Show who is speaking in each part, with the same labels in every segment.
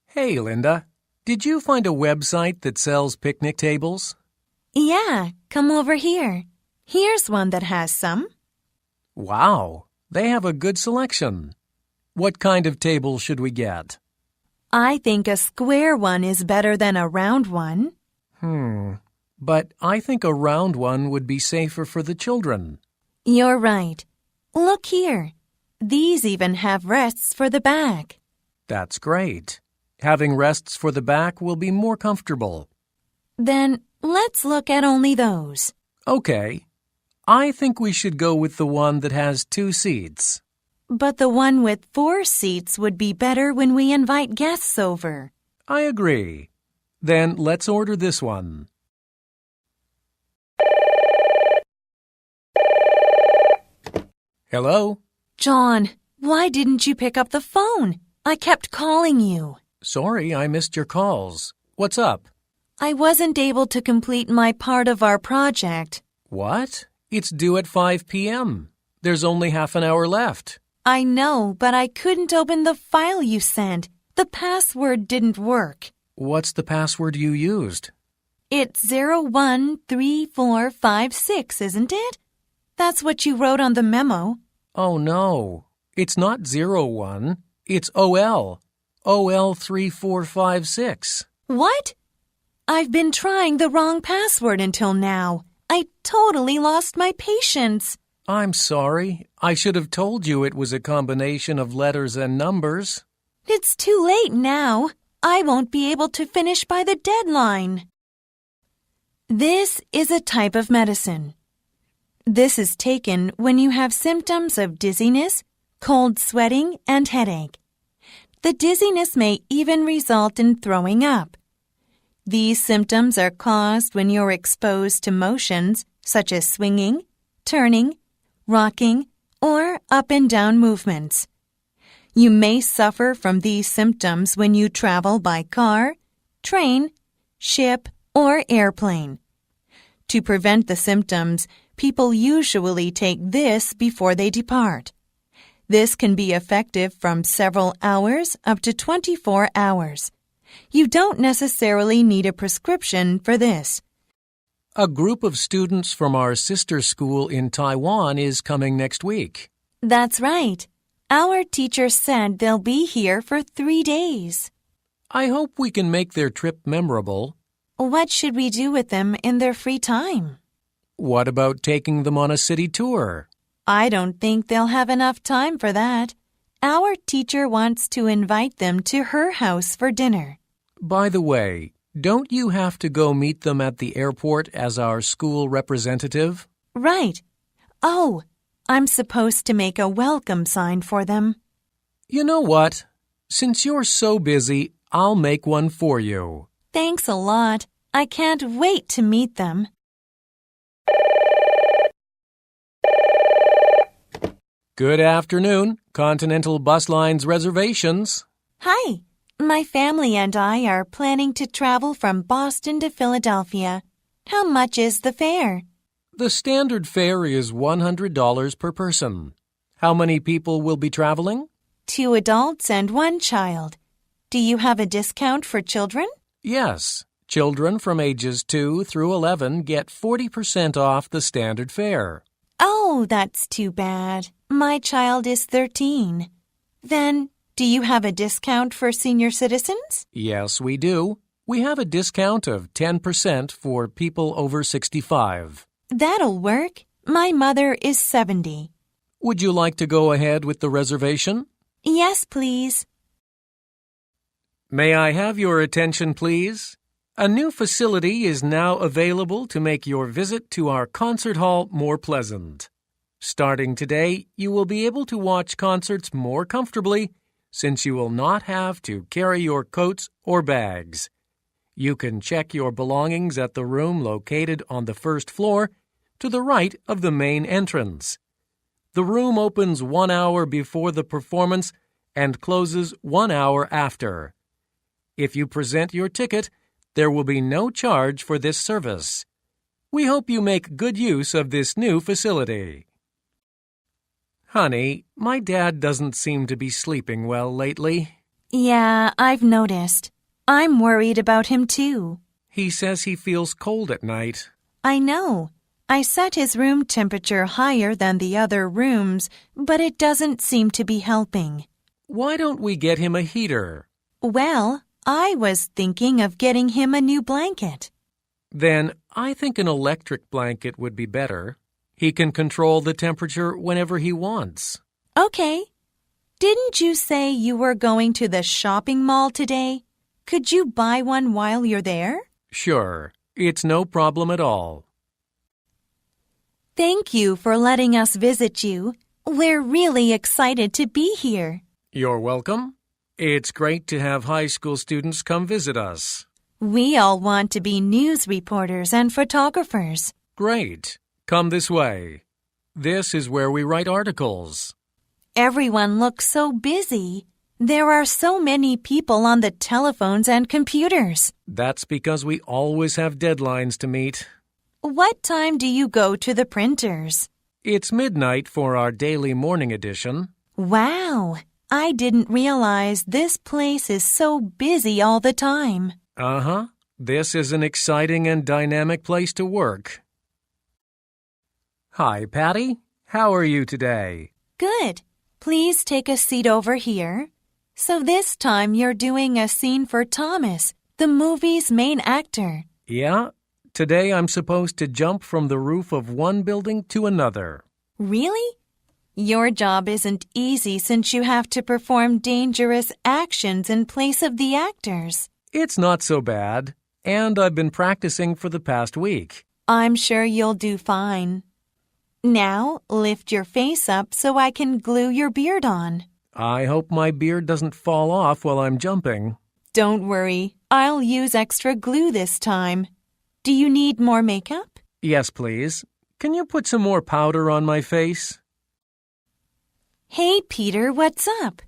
Speaker 1: Hey, Linda. Did you find a website that sells picnic tables?
Speaker 2: Yeah, come over here. Here's one that has some.
Speaker 1: Wow, they have a good selection. What kind of table should we get?
Speaker 2: I think a square one is better than a round one.
Speaker 1: But I think a round one would be safer for the children.
Speaker 2: You're right. Look here. These even have rests for the back.
Speaker 1: That's great. Having rests for the back will be more comfortable.
Speaker 2: Then let's look at only those.
Speaker 1: Okay. I think we should go with the one that has 2 seats.
Speaker 2: But the one with 4 seats would be better when we invite guests over.
Speaker 1: I agree. Then let's order this one. Hello?
Speaker 2: John, why didn't you pick up the phone? I kept calling you.
Speaker 1: Sorry, I missed your calls. What's up?
Speaker 2: I wasn't able to complete my part of our project.
Speaker 1: What? It's due at 5 p.m. There's only half an hour left.
Speaker 2: I know, but I couldn't open the file you sent. The password didn't work.
Speaker 1: What's the password you used?
Speaker 2: It's 013456, isn't it? That's what you wrote on the memo.
Speaker 1: Oh, no. It's not 01. It's OL. OL3456.
Speaker 2: What? I've been trying the wrong password until now. I totally lost my patience.
Speaker 1: I'm sorry. I should have told you it was a combination of letters and numbers.
Speaker 2: It's too late now. I won't be able to finish by the deadline. This is a type of medicine. This is taken when you have symptoms of dizziness, cold sweating, and headache. The dizziness may even result in throwing up. These symptoms are caused when you're exposed to motions such as swinging, turning, rocking, or up and down movements. You may suffer from these symptoms when you travel by car, train, ship, or airplane. To prevent the symptoms, people usually take this before they depart. This can be effective from several hours up to 24 hours. You don't necessarily need a prescription for this.
Speaker 1: A group of students from our sister school in Taiwan is coming next week.
Speaker 2: That's right. Our teacher said they'll be here for 3 days.
Speaker 1: I hope we can make their trip memorable.
Speaker 2: What should we do with them in their free time?
Speaker 1: What about taking them on a city tour?
Speaker 2: I don't think they'll have enough time for that. Our teacher wants to invite them to her house for dinner.
Speaker 1: By the way, don't you have to go meet them at the airport as our school representative?
Speaker 2: Right. Oh, I'm supposed to make a welcome sign for them.
Speaker 1: You know what? Since you're so busy, I'll make one for you.
Speaker 2: Thanks a lot. I can't wait to meet them.
Speaker 1: Good afternoon, Continental Bus Lines reservations.
Speaker 2: Hi. My family and I are planning to travel from Boston to Philadelphia. How much is the fare?
Speaker 1: The standard fare is $100 per person. How many people will be traveling?
Speaker 2: 2 adults and 1 child. Do you have a discount for children?
Speaker 1: Yes. Children from ages 2 through 11 get 40% off the standard fare.
Speaker 2: Oh, that's too bad. My child is 13. Then, do you have a discount for senior citizens?
Speaker 1: Yes, we do. We have a discount of 10% for people over 65.
Speaker 2: That'll work. My mother is 70.
Speaker 1: Would you like to go ahead with the reservation?
Speaker 2: Yes, please.
Speaker 1: May I have your attention, please? A new facility is now available to make your visit to our concert hall more pleasant. Starting today, you will be able to watch concerts more comfortably since you will not have to carry your coats or bags. You can check your belongings at the room located on the first floor to the right of the main entrance. The room opens 1 hour before the performance and closes 1 hour after. If you present your ticket, there will be no charge for this service. We hope you make good use of this new facility. Honey, my dad doesn't seem to be sleeping well lately.
Speaker 2: Yeah, I've noticed. I'm worried about him too.
Speaker 1: He says he feels cold at night.
Speaker 2: I know. I set his room temperature higher than the other rooms, but it doesn't seem to be helping.
Speaker 1: Why don't we get him a heater?
Speaker 2: Well, I was thinking of getting him a new blanket.
Speaker 1: Then I think an electric blanket would be better. He can control the temperature whenever he wants.
Speaker 2: Okay. Didn't you say you were going to the shopping mall today? Could you buy one while you're there?
Speaker 1: Sure. It's no problem at all.
Speaker 2: Thank you for letting us visit you. We're really excited to be here.
Speaker 1: You're welcome. It's great to have high school students come visit us.
Speaker 2: We all want to be news reporters and photographers.
Speaker 1: Great. Come this way. This is where we write articles.
Speaker 2: Everyone looks so busy. There are so many people on the telephones and computers.
Speaker 1: That's because we always have deadlines to meet.
Speaker 2: What time do you go to the printers?
Speaker 1: It's midnight for our daily morning edition.
Speaker 2: Wow! I didn't realize this place is so busy all the time.
Speaker 1: Uh-huh. This is an exciting and dynamic place to work. Hi, Patty. How are you today?
Speaker 2: Good. Please take a seat over here. So this time you're doing a scene for Thomas, the movie's main actor.
Speaker 1: Yeah. Today I'm supposed to jump from the roof of one building to another.
Speaker 2: Really? Your job isn't easy since you have to perform dangerous actions in place of the actors.
Speaker 1: It's not so bad, and I've been practicing for the past week.
Speaker 2: I'm sure you'll do fine. Now, lift your face up so I can glue your beard on.
Speaker 1: I hope my beard doesn't fall off while I'm jumping.
Speaker 2: Don't worry, I'll use extra glue this time. Do you need more makeup?
Speaker 1: Yes, please. Can you put some more powder on my face?
Speaker 2: Hey, Peter, what's up?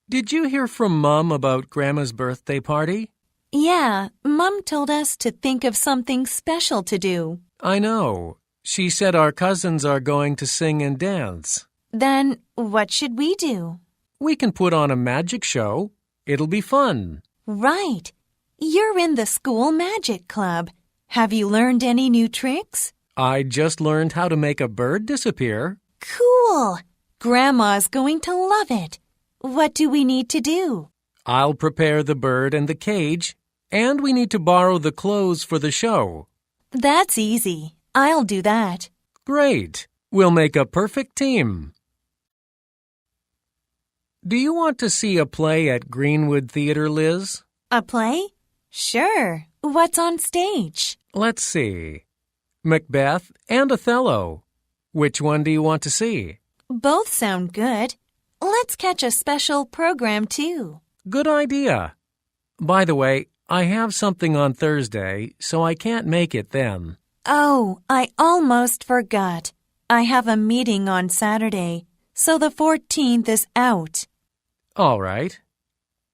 Speaker 1: Did you hear from Mom about Grandma's birthday party?
Speaker 2: Yeah, Mom told us to think of something special to do.
Speaker 1: I know. She said our cousins are going to sing and dance.
Speaker 2: Then what should we do?
Speaker 1: We can put on a magic show. It'll be fun.
Speaker 2: Right. You're in the school magic club. Have you learned any new tricks?
Speaker 1: I just learned how to make a bird disappear.
Speaker 2: Cool! Grandma's going to love it. What do we need to do?
Speaker 1: I'll prepare the bird and the cage, and we need to borrow the clothes for the show.
Speaker 2: That's easy. I'll do that.
Speaker 1: Great. We'll make a perfect team. Do you want to see a play at Greenwood Theatre, Liz?
Speaker 2: A play? Sure. What's on stage?
Speaker 1: Let's see. Macbeth and Othello. Which one do you want to see?
Speaker 2: Both sound good. Let's catch a special program, too.
Speaker 1: Good idea. By the way, I have something on Thursday, so I can't make it then.
Speaker 2: Oh, I almost forgot. I have a meeting on Saturday, so the 14th is out.
Speaker 1: All right.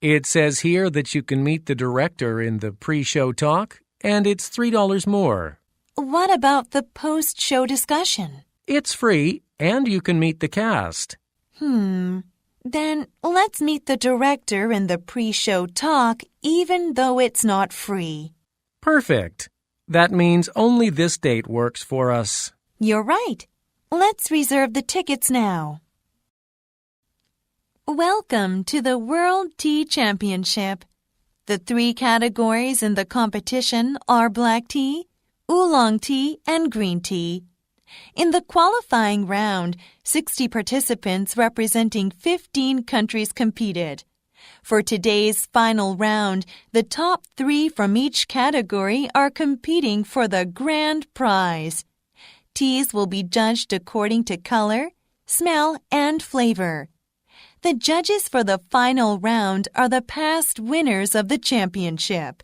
Speaker 1: It says here that you can meet the director in the pre-show talk, and it's $3 more.
Speaker 2: What about the post-show discussion?
Speaker 1: It's free, and you can meet the cast.
Speaker 2: Then let's meet the director in the pre-show talk, even though it's not free.
Speaker 1: Perfect. That means only this date works for us.
Speaker 2: You're right. Let's reserve the tickets now. Welcome to the World Tea Championship. The 3 categories in the competition are black tea, oolong tea, and green tea. In the qualifying round, 60 participants representing 15 countries competed. For today's final round, the top 3 from each category are competing for the grand prize. Teas will be judged according to color, smell, and flavor. The judges for the final round are the past winners of the championship.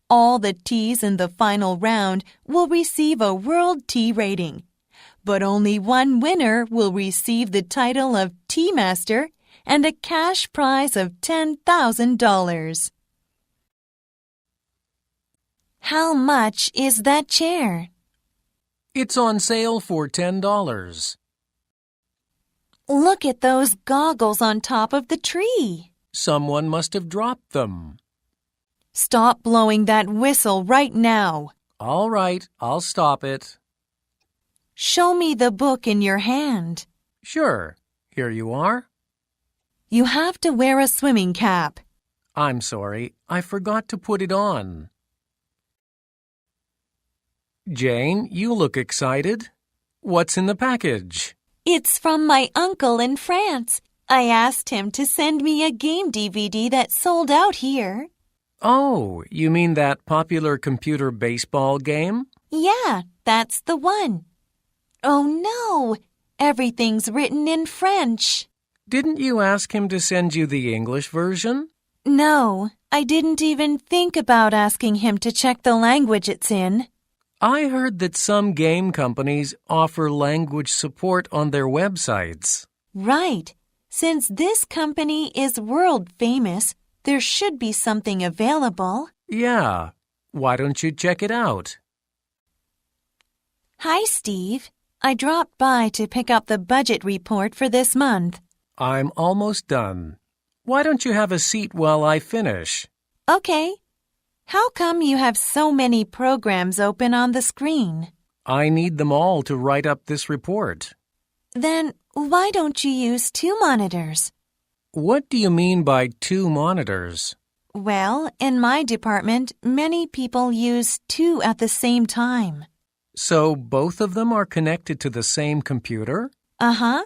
Speaker 2: All the teas in the final round will receive a World Tea rating, but only one winner will receive the title of Tea Master and a cash prize of $10,000. How much is that chair?
Speaker 1: It's on sale for $10.
Speaker 2: Look at those goggles on top of the tree.
Speaker 1: Someone must have dropped them.
Speaker 2: Stop blowing that whistle right now.
Speaker 1: All right, I'll stop it.
Speaker 2: Show me the book in your hand.
Speaker 1: Sure, here you are.
Speaker 2: You have to wear a swimming cap.
Speaker 1: I'm sorry, I forgot to put it on. Jane, you look excited. What's in the package?
Speaker 2: It's from my uncle in France. I asked him to send me a game DVD that sold out here.
Speaker 1: Oh, you mean that popular computer baseball game?
Speaker 2: Yeah, that's the one. Oh no, everything's written in French.
Speaker 1: Didn't you ask him to send you the English version?
Speaker 2: No, I didn't even think about asking him to check the language it's in.
Speaker 1: I heard that some game companies offer language support on their websites.
Speaker 2: Right. Since this company is world famous, there should be something available.
Speaker 1: Yeah. Why don't you check it out?
Speaker 2: Hi, Steve. I dropped by to pick up the budget report for this month.
Speaker 1: I'm almost done. Why don't you have a seat while I finish?
Speaker 2: Okay. How come you have so many programs open on the screen?
Speaker 1: I need them all to write up this report.
Speaker 2: Then why don't you use 2 monitors?
Speaker 1: What do you mean by 2 monitors?
Speaker 2: Well, in my department, many people use 2 at the same time.
Speaker 1: So both of them are connected to the same computer?
Speaker 2: Uh-huh.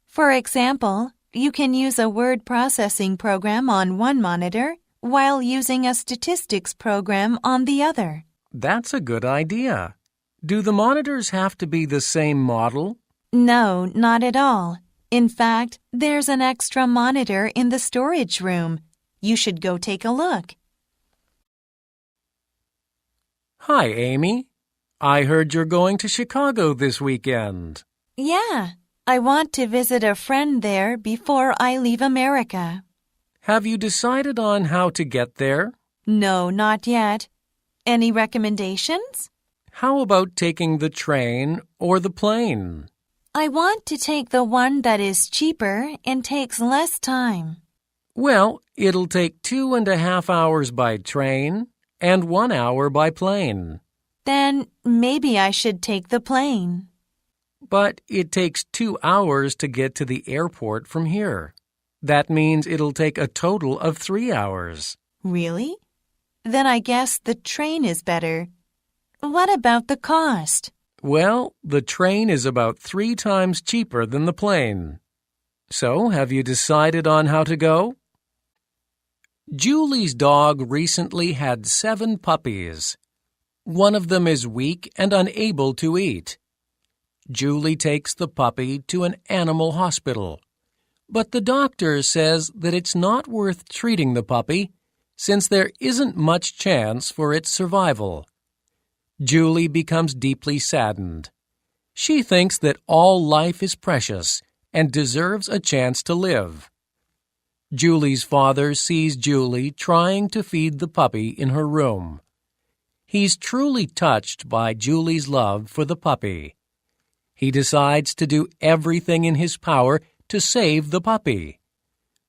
Speaker 2: For example, you can use a word processing program on one monitor while using a statistics program on the other.
Speaker 1: That's a good idea. Do the monitors have to be the same model?
Speaker 2: No, not at all. In fact, there's an extra monitor in the storage room. You should go take a look.
Speaker 1: Hi, Amy. I heard you're going to Chicago this weekend.
Speaker 2: Yeah, I want to visit a friend there before I leave America.
Speaker 1: Have you decided on how to get there?
Speaker 2: No, not yet. Any recommendations?
Speaker 1: How about taking the train or the plane?
Speaker 2: I want to take the one that is cheaper and takes less time.
Speaker 1: Well, it'll take 2.5 hours by train and 1 hour by plane.
Speaker 2: Then maybe I should take the plane.
Speaker 1: But it takes 2 hours to get to the airport from here. That means it'll take a total of 3 hours.
Speaker 2: Really? Then I guess the train is better. What about the cost?
Speaker 1: Well, the train is about 3 times cheaper than the plane. So, have you decided on how to go? Julie's dog recently had 7 puppies. One of them is weak and unable to eat. Julie takes the puppy to an animal hospital. But the doctor says that it's not worth treating the puppy since there isn't much chance for its survival. Julie becomes deeply saddened. She thinks that all life is precious and deserves a chance to live. Julie's father sees Julie trying to feed the puppy in her room. He's truly touched by Julie's love for the puppy. He decides to do everything in his power to save the puppy.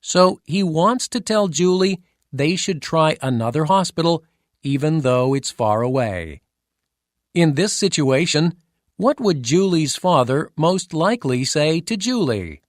Speaker 1: So he wants to tell Julie they should try another hospital even though it's far away. In this situation, what would Julie's father most likely say to Julie?